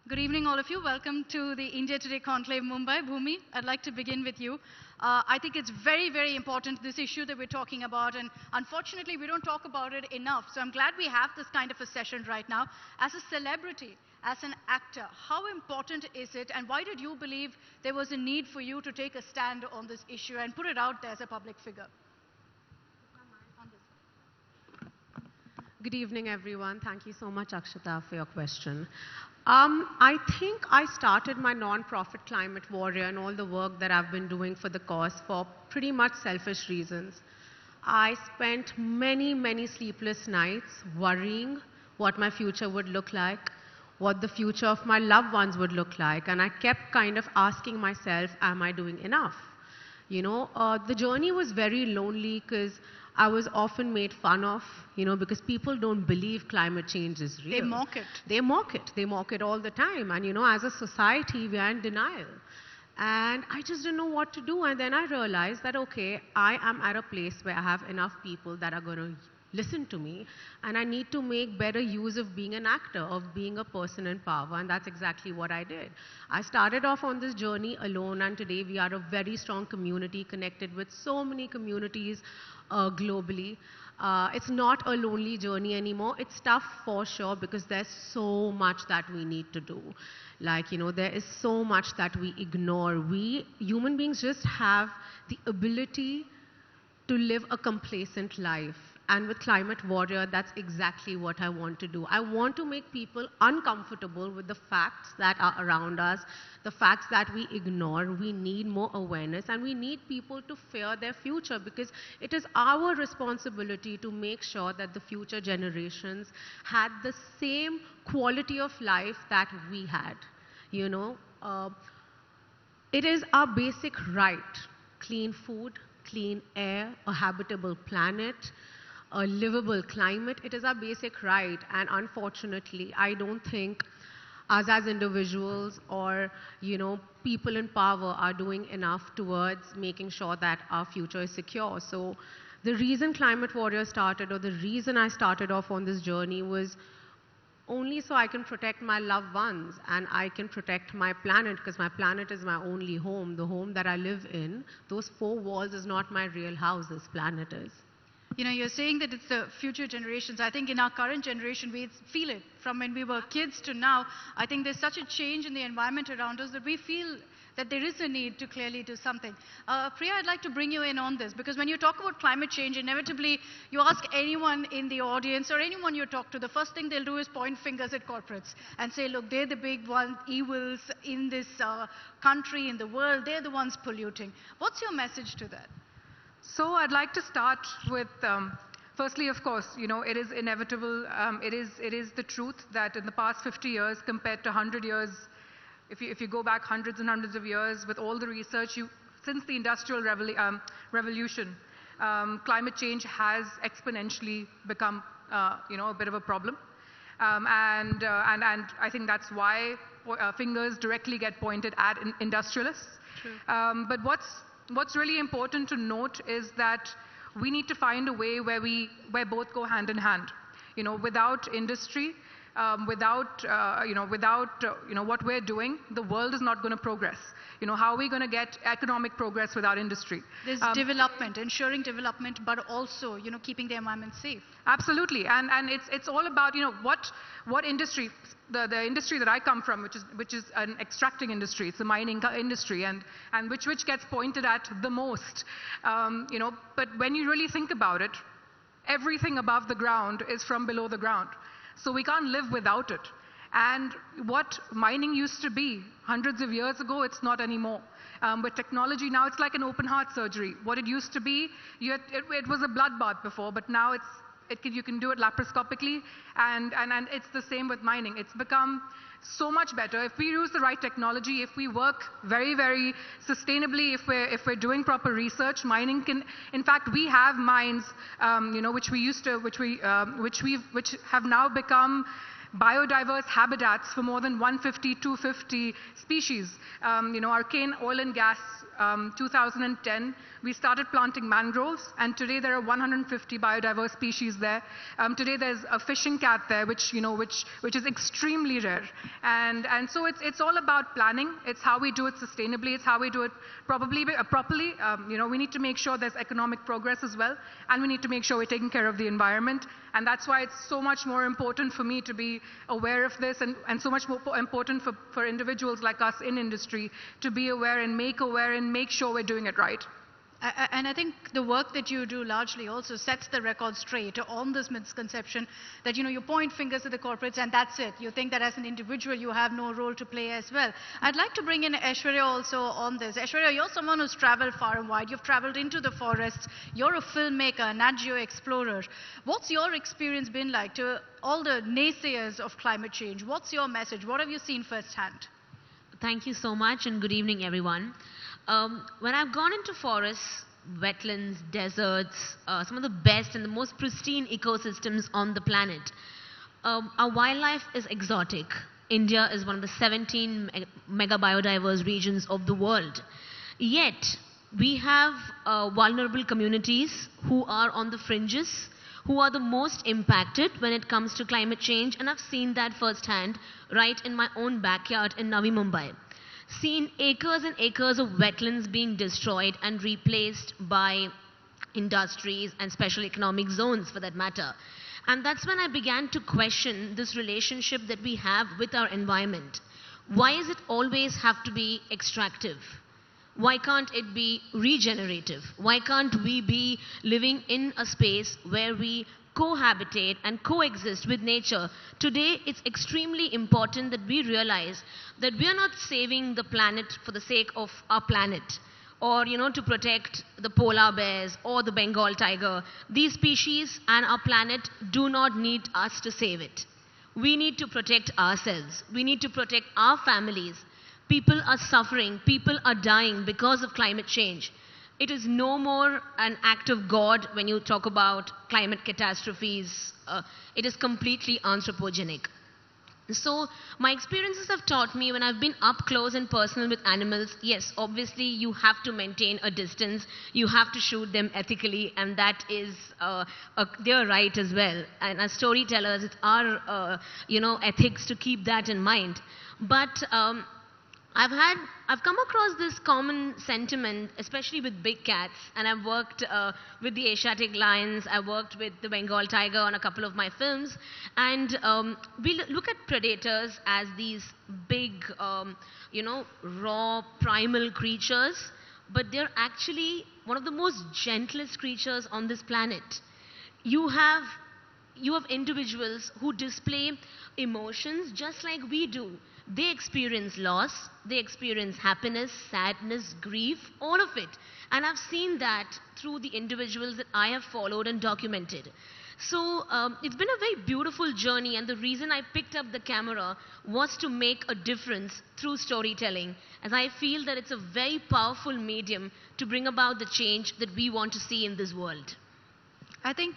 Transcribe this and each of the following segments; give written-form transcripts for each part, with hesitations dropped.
Good evening, all of you. Welcome to the India Today Conclave, Mumbai. Bhumi, I'd like to begin with you. I think it's very, very important, this issue that we're talking about, and unfortunately, we don't talk about it enough. So I'm glad we have this kind of a session right now. As a celebrity, as an actor, how important is it, and why did you believe there was a need for you to take a stand on this issue and put it out there as a public figure? Good evening, everyone. Thank you so much, Akshata, for your question. I think I started my non-profit Climate Warrior and all the work that I've been doing for the cause for pretty much selfish reasons. I spent many, many sleepless nights worrying what my future would look like, what the future of my loved ones would look like, and I kept kind of asking myself, am I doing enough? You know, the journey was very lonely because I was often made fun of, because people don't believe climate change is real. They mock it. They mock it. They mock it all the time. And, as a society, we are in denial. And I just didn't know what to do. And then I realized that, okay, I am at a place where I have enough people that are going to listen to me, and I need to make better use of being an actor, of being a person in power, and that's exactly what I did. I started off on this journey alone, and today we are a very strong community connected with so many communities globally. It's not a lonely journey anymore. It's tough for sure because there's so much that we need to do. There is so much that we ignore. We human beings just have the ability to live a complacent life. And with Climate Warrior, that's exactly what I want to do. I want to make people uncomfortable with the facts that are around us, the facts that we ignore. We need more awareness, and we need people to fear their future, because it is our responsibility to make sure that the future generations had the same quality of life that we had. It is our basic right: clean food, clean air, a habitable planet, a livable climate. It is our basic right, and unfortunately, I don't think us as individuals or people in power are doing enough towards making sure that our future is secure. So the reason Climate Warrior started, or the reason I started off on this journey, was only so I can protect my loved ones and I can protect my planet, because my planet is my only home. The home that I live in, those four walls, is not my real house. This planet is. You're saying that it's the future generations. I think in our current generation, we feel it. From when we were kids to now, I think there's such a change in the environment around us that we feel that there is a need to clearly do something. Priya, I'd like to bring you in on this, because when you talk about climate change, inevitably, you ask anyone in the audience or anyone you talk to, the first thing they'll do is point fingers at corporates and say, look, they're the big one, evils in this country, in the world, they're the ones polluting. What's your message to that? So I'd like to start with, firstly, of course, it is inevitable. It is the truth that in the past 50 years compared to 100 years, if you go back hundreds and hundreds of years with all the research, since the Industrial Revolution, climate change has exponentially become, a bit of a problem. And I think that's why fingers directly get pointed at industrialists. True. But what's really important to note is that we need to find a way where both go hand in hand. Without industry, without what we're doing, the world is not going to progress. How are we going to get economic progress without industry? There's development, ensuring development, but also, keeping the environment safe. Absolutely, and it's all about, what industry. The industry that I come from, which is an extracting industry, it's the mining industry, and which gets pointed at the most. But when you really think about it, everything above the ground is from below the ground. So we can't live without it. And what mining used to be hundreds of years ago, it's not anymore. With technology now, it's like an open heart surgery. What it used to be, it was a bloodbath before, but now you can do it laparoscopically, and it's the same with mining. It's become so much better if we use the right technology, if we work very, very sustainably, if we're doing proper research. Mining can, in fact, we have mines, which have now become biodiverse habitats for more than 150, 250 species. Arcane oil and gas, 2010, we started planting mangroves, and today there are 150 biodiverse species there. Today there's a fishing cat there, which is extremely rare. And so it's all about planning. It's how we do it sustainably. It's how we do it properly. We need to make sure there's economic progress as well, and we need to make sure we're taking care of the environment. And that's why it's so much more important for me to be aware of this, and so much more important for individuals like us in industry to be aware and make sure we're doing it right. And I think the work that you do largely also sets the record straight on this misconception that, you point fingers at the corporates and that's it. You think that as an individual you have no role to play as well. I'd like to bring in Aishwarya also on this. Aishwarya, you're someone who's traveled far and wide. You've traveled into the forests. You're a filmmaker, Nat Geo explorer. What's your experience been like to all the naysayers of climate change? What's your message? What have you seen firsthand? Thank you so much, and good evening, everyone. When I've gone into forests, wetlands, deserts, some of the best and the most pristine ecosystems on the planet, our wildlife is exotic. India is one of the 17 mega biodiverse regions of the world. Yet, we have vulnerable communities who are on the fringes, who are the most impacted when it comes to climate change, and I've seen that firsthand right in my own backyard in Navi Mumbai. Seen acres and acres of wetlands being destroyed and replaced by industries and special economic zones for that matter. And that's when I began to question this relationship that we have with our environment. Why does it always have to be extractive? Why can't it be regenerative? Why can't we be living in a space where we cohabitate and coexist with nature? Today, it's extremely important that we realize that we are not saving the planet for the sake of our planet, or to protect the polar bears or the Bengal tiger. These species and our planet do not need us to save it. We need to protect ourselves. We need to protect our families. People are suffering. People are dying because of climate change. It is no more an act of God when you talk about climate catastrophes. It is completely anthropogenic. So my experiences have taught me, when I've been up close and personal with animals, yes, obviously you have to maintain a distance. You have to shoot them ethically, and that is their right as well. And as storytellers, it's our ethics to keep that in mind. But I've come across this common sentiment, especially with big cats, and I've worked with the Asiatic lions, I've worked with the Bengal tiger on a couple of my films, and we look at predators as these big, raw, primal creatures, but they're actually one of the most gentlest creatures on this planet. You have individuals who display emotions just like we do. They experience loss, they experience happiness, sadness, grief, all of it. And I've seen that through the individuals that I have followed and documented. So it's been a very beautiful journey, and the reason I picked up the camera was to make a difference through storytelling, as I feel that it's a very powerful medium to bring about the change that we want to see in this world. I think,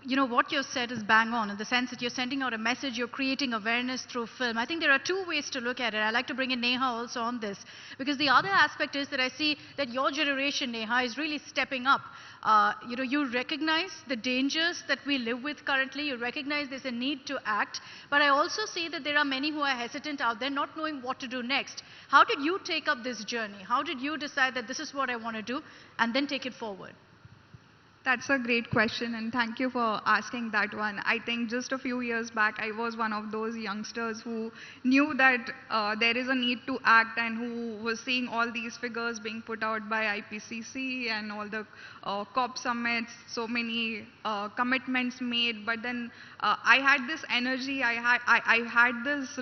what you said is bang on, in the sense that you're sending out a message, you're creating awareness through film. I think there are two ways to look at it. I'd like to bring in Neha also on this, because the other aspect is that I see that your generation, Neha, is really stepping up. You recognize the dangers that we live with currently. You recognize there's a need to act. But I also see that there are many who are hesitant out there, not knowing what to do next. How did you take up this journey? How did you decide that this is what I want to do, and then take it forward? That's a great question, and thank you for asking that one. I think just a few years back, I was one of those youngsters who knew that there is a need to act, and who was seeing all these figures being put out by IPCC and all the COP summits, so many commitments made. But then I had this energy, I had this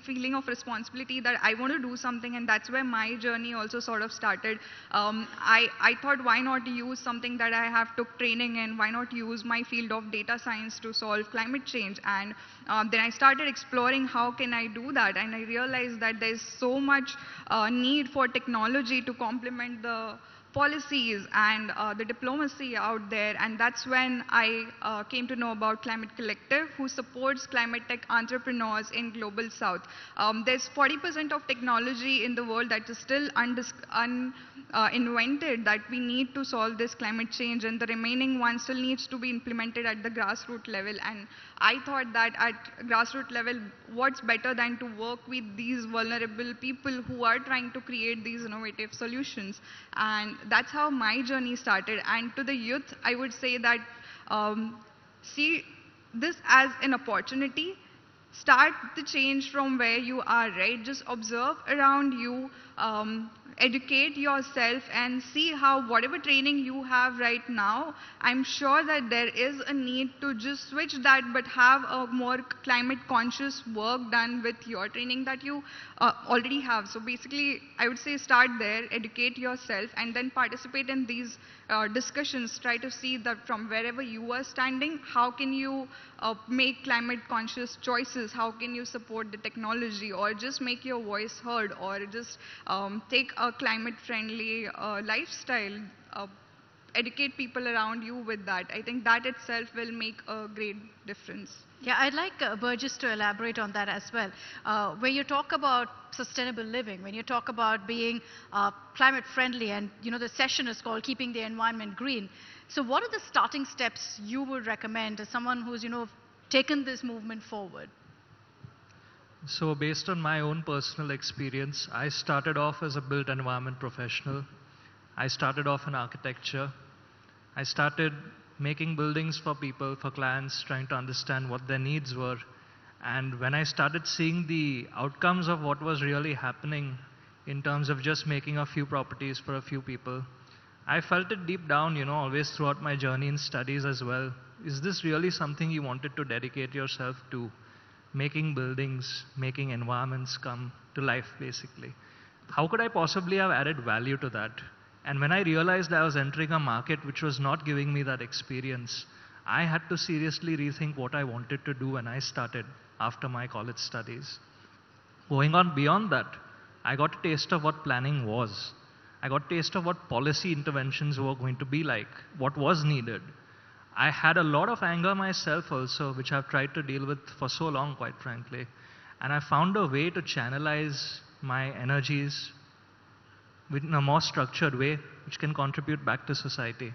feeling of responsibility that I want to do something, and that's where my journey also sort of started. I thought, why not use something that I have took training in? Why not use my field of data science to solve climate change? And then I started exploring how can I do that, and I realized that there's so much need for technology to complement the policies and the diplomacy out there, and that's when I came to know about Climate Collective, who supports climate tech entrepreneurs in Global South. There's 40% of technology in the world that is still invented that we need to solve this climate change, and the remaining one still needs to be implemented at the grassroots level. And I thought that at grassroots level, what's better than to work with these vulnerable people who are trying to create these innovative solutions. And that's how my journey started. And to the youth, I would say that see this as an opportunity. Start the change from where you are, right? Just observe around you, educate yourself, and see how whatever training you have right now, I'm sure that there is a need to just switch that, but have a more climate conscious work done with your training that you already have. So basically, I would say start there, educate yourself, and then participate in these discussions. Try to see that from wherever you are standing, how can you make climate conscious choices, how can you support the technology, or just make your voice heard, or just take a climate friendly lifestyle, educate people around you with that. I think that itself will make a great difference. Yeah, I'd like Burgess to elaborate on that as well. When you talk about sustainable living, when you talk about being climate friendly, and the session is called Keeping the Environment Green. So what are the starting steps you would recommend as someone who's taken this movement forward? So based on my own personal experience, I started off as a built environment professional. I started off in architecture. I started making buildings for people, for clients, trying to understand what their needs were. And when I started seeing the outcomes of what was really happening in terms of just making a few properties for a few people, I felt it deep down, always throughout my journey in studies as well. Is this really something you wanted to dedicate yourself to? Making buildings, making environments come to life, basically. How could I possibly have added value to that? And when I realized I was entering a market which was not giving me that experience, I had to seriously rethink what I wanted to do when I started after my college studies. Going on beyond that, I got a taste of what planning was. I got a taste of what policy interventions were going to be like, what was needed. I had a lot of anger myself also, which I've tried to deal with for so long, quite frankly. And I found a way to channelize my energies in a more structured way, which can contribute back to society.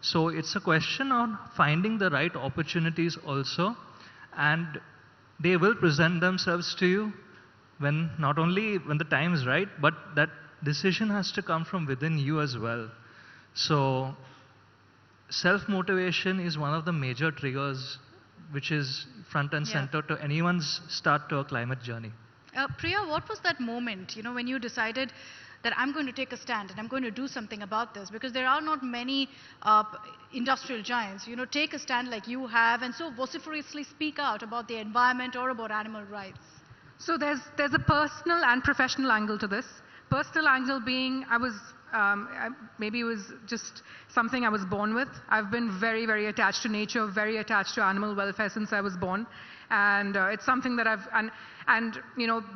So it's a question of finding the right opportunities also, and they will present themselves to you when not only when the time is right, but that decision has to come from within you as well. So self-motivation is one of the major triggers which is front and center to anyone's start to a climate journey. Priya, what was that moment, when you decided that I'm going to take a stand and I'm going to do something about this? Because there are not many industrial giants, take a stand like you have and so vociferously speak out about the environment or about animal rights. So there's a personal and professional angle to this. Personal angle being maybe it was just something I was born with. I've been very, very attached to nature, very attached to animal welfare since I was born. And it's something that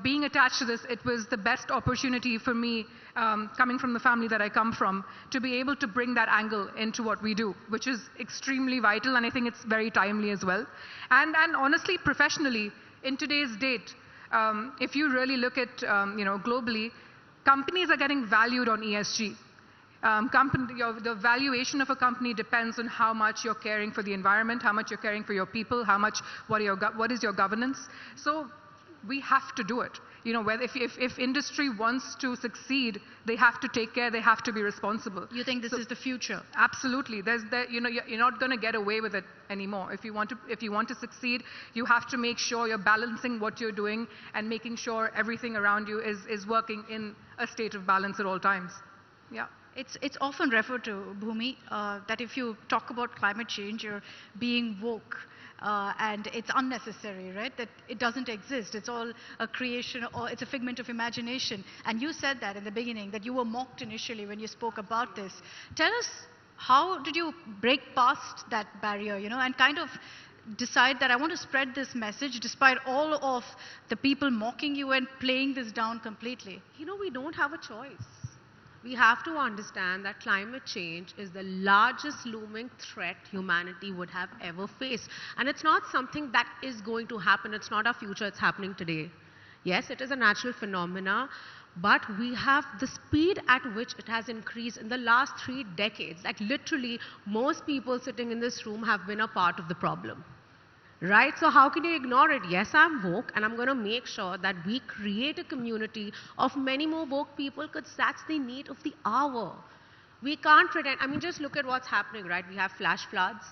being attached to this, it was the best opportunity for me, coming from the family that I come from, to be able to bring that angle into what we do, which is extremely vital, and I think it's very timely as well. And honestly, professionally, in today's date, if you really look at, globally, companies are getting valued on ESG. The valuation of a company depends on how much you're caring for the environment, how much you're caring for your people, what is your governance. So we have to do it. If industry wants to succeed, they have to take care, they have to be responsible. You think this is the future? Absolutely. You're not going to get away with it anymore. If you want to succeed, you have to make sure you're balancing what you're doing and making sure everything around you is working in a state of balance at all times. Yeah. It's often referred to, Bhumi, that if you talk about climate change, you're being woke. And it's unnecessary, right? That it doesn't exist. It's all a creation, or it's a figment of imagination. And you said that in the beginning, that you were mocked initially when you spoke about this. Tell us, how did you break past that barrier, and kind of decide that I want to spread this message despite all of the people mocking you and playing this down completely? We don't have a choice. We have to understand that climate change is the largest looming threat humanity would have ever faced. And it's not something that is going to happen. It's not our future. It's happening today. Yes, it is a natural phenomena, but we have the speed at which it has increased in the last 3 decades. Like literally, most people sitting in this room have been a part of the problem. Right? So how can you ignore it? Yes, I'm woke, and I'm going to make sure that we create a community of many more woke people, because that's the need of the hour. We can't pretend. I mean, just look at what's happening, right? We have flash floods.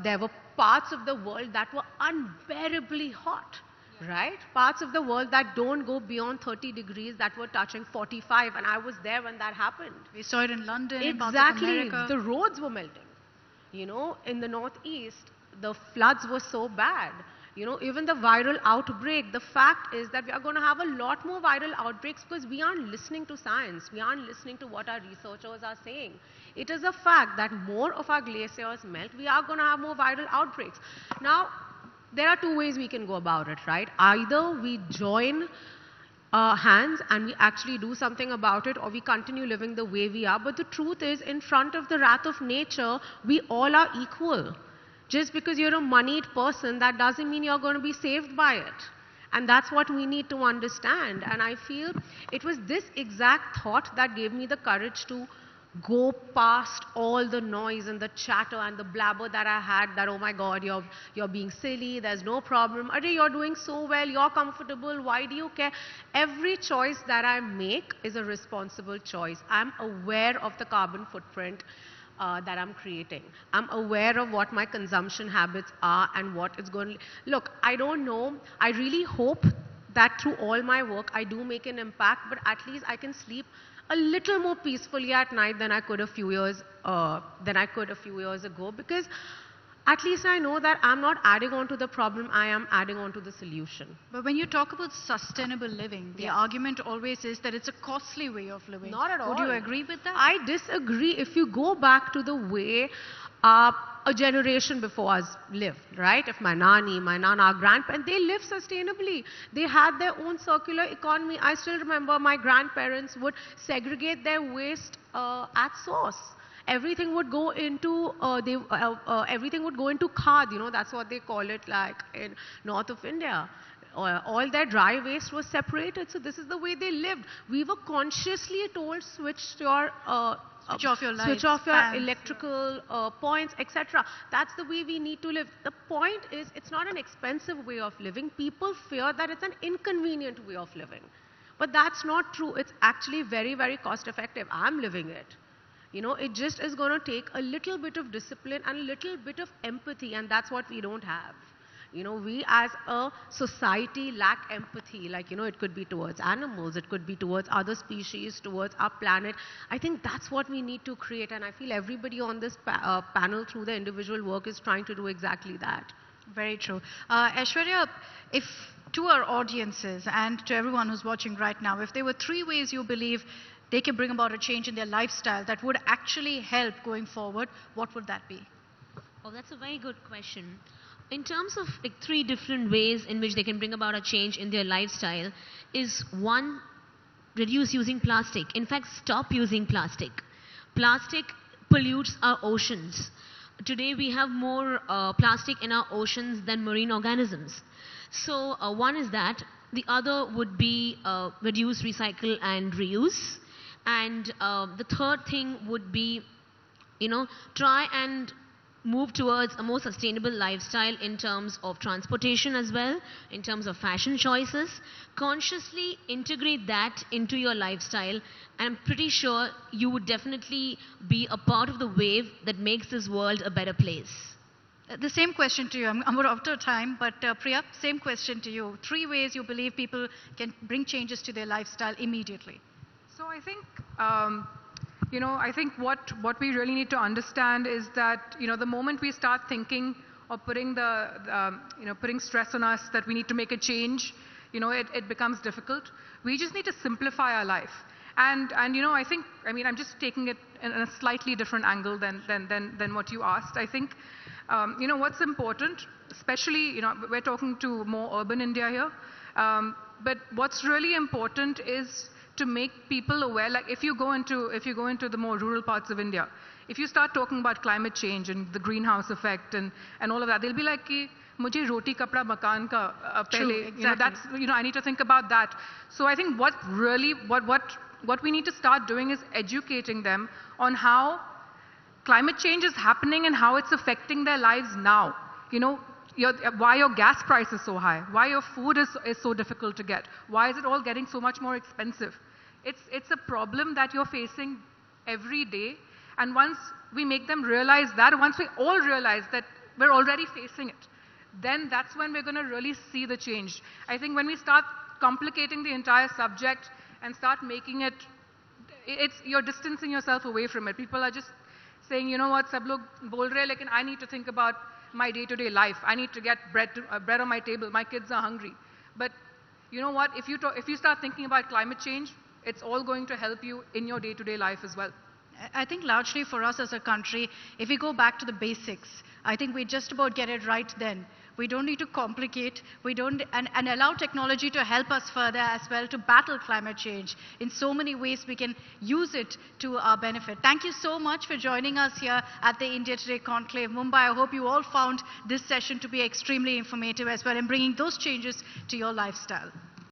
There were parts of the world that were unbearably hot, right? Parts of the world that don't go beyond 30 degrees that were touching 45, and I was there when that happened. We saw it in London, in parts of Exactly. America. The roads were melting. You know, in the northeast, the floods were so bad. You know, even the viral outbreak, the fact is that we are going to have a lot more viral outbreaks because we aren't listening to science. We aren't listening to what our researchers are saying. It is a fact that more of our glaciers melt. We are going to have more viral outbreaks. Now, there are 2 ways we can go about it, right? Either we join hands and we actually do something about it, or we continue living the way we are. But the truth is, in front of the wrath of nature, we all are equal. Just because you're a moneyed person, that doesn't mean you're going to be saved by it. And that's what we need to understand. And I feel it was this exact thought that gave me the courage to go past all the noise and the chatter and the blabber that I had, that, oh my God, you're being silly, there's no problem, Arey, you're doing so well, you're comfortable, why do you care? Every choice that I make is a responsible choice. I'm aware of the carbon footprint that I'm creating. I'm aware of what my consumption habits are and what it's going to... Look, I don't know. I really hope that through all my work, I do make an impact, but at least I can sleep a little more peacefully at night than I could a few years ago, because at least I know that I'm not adding on to the problem, I am adding on to the solution. But when you talk about sustainable living, the argument always is that it's a costly way of living. Not at all. Would you agree with that? I disagree. If you go back to the way a generation before us lived, right? If my nana, our grandparents, they lived sustainably. They had their own circular economy. I still remember my grandparents would segregate their waste at source. Everything would go into everything would go into khad, you know, that's what they call it, like in north of India. All their dry waste was separated, so this is the way they lived. We were consciously told switch off your lights, switch off your fans, electrical points, etc. That's the way we need to live. The point is, it's not an expensive way of living. People fear that it's an inconvenient way of living, but that's not true. It's actually very, very cost effective. I'm living it. You know, it just is going to take a little bit of discipline and a little bit of empathy, and that's what we don't have. You know, we as a society lack empathy, like, you know, it could be towards animals, it could be towards other species, towards our planet. I think that's what we need to create, and I feel everybody on this panel through their individual work is trying to do exactly that. Very true. Aishwarya, if to our audiences and to everyone who's watching right now, if there were 3 ways you believe they can bring about a change in their lifestyle that would actually help going forward, what would that be? Oh, that's a very good question. In terms of like 3 different ways in which they can bring about a change in their lifestyle is 1, reduce using plastic. In fact, stop using plastic. Plastic pollutes our oceans. Today we have more plastic in our oceans than marine organisms. So 1 is that. The other would be reduce, recycle and reuse. And the 3rd thing would be, you know, try and move towards a more sustainable lifestyle in terms of transportation as well, in terms of fashion choices. Consciously integrate that into your lifestyle, and I'm pretty sure you would definitely be a part of the wave that makes this world a better place. The same question to you. I'm out of time, but Priya, same question to you. 3 ways you believe people can bring changes to their lifestyle immediately. So I think, you know, I think what we really need to understand is that, you know, the moment we start thinking or putting putting stress on us that we need to make a change, you know, it becomes difficult. We just need to simplify our life. And you know, I mean, I'm just taking it in a slightly different angle than what you asked. I think, you know, what's important, especially, you know, we're talking to more urban India here, but what's really important is to make people aware. Like if you go into the more rural parts of India, if you start talking about climate change and the greenhouse effect and all of that, they'll be like, ki, mujhe roti kapda makan ka True, pehle, exactly. that's, I need to think about that. So I think what we need to start doing is educating them on how climate change is happening and how it's affecting their lives now. Why your gas price is so high, why your food is so difficult to get, why is it all getting so much more expensive. It's a problem that you're facing every day, and once we make them realize that, once we all realize that we're already facing it, then that's when we're going to really see the change. I think when we start complicating the entire subject and start making it, you're distancing yourself away from it. People are just saying, you know what, sab log bol rahe, lekin I need to think about my day-to-day life. I need to get bread on my table. My kids are hungry. But you know what? If you start thinking about climate change, it's all going to help you in your day-to-day life as well. I think largely for us as a country, if we go back to the basics, I think we just about get it right then. We don't need to complicate, and allow technology to help us further as well to battle climate change. In so many ways, we can use it to our benefit. Thank you so much for joining us here at the India Today Conclave, Mumbai. I hope you all found this session to be extremely informative as well and bringing those changes to your lifestyle.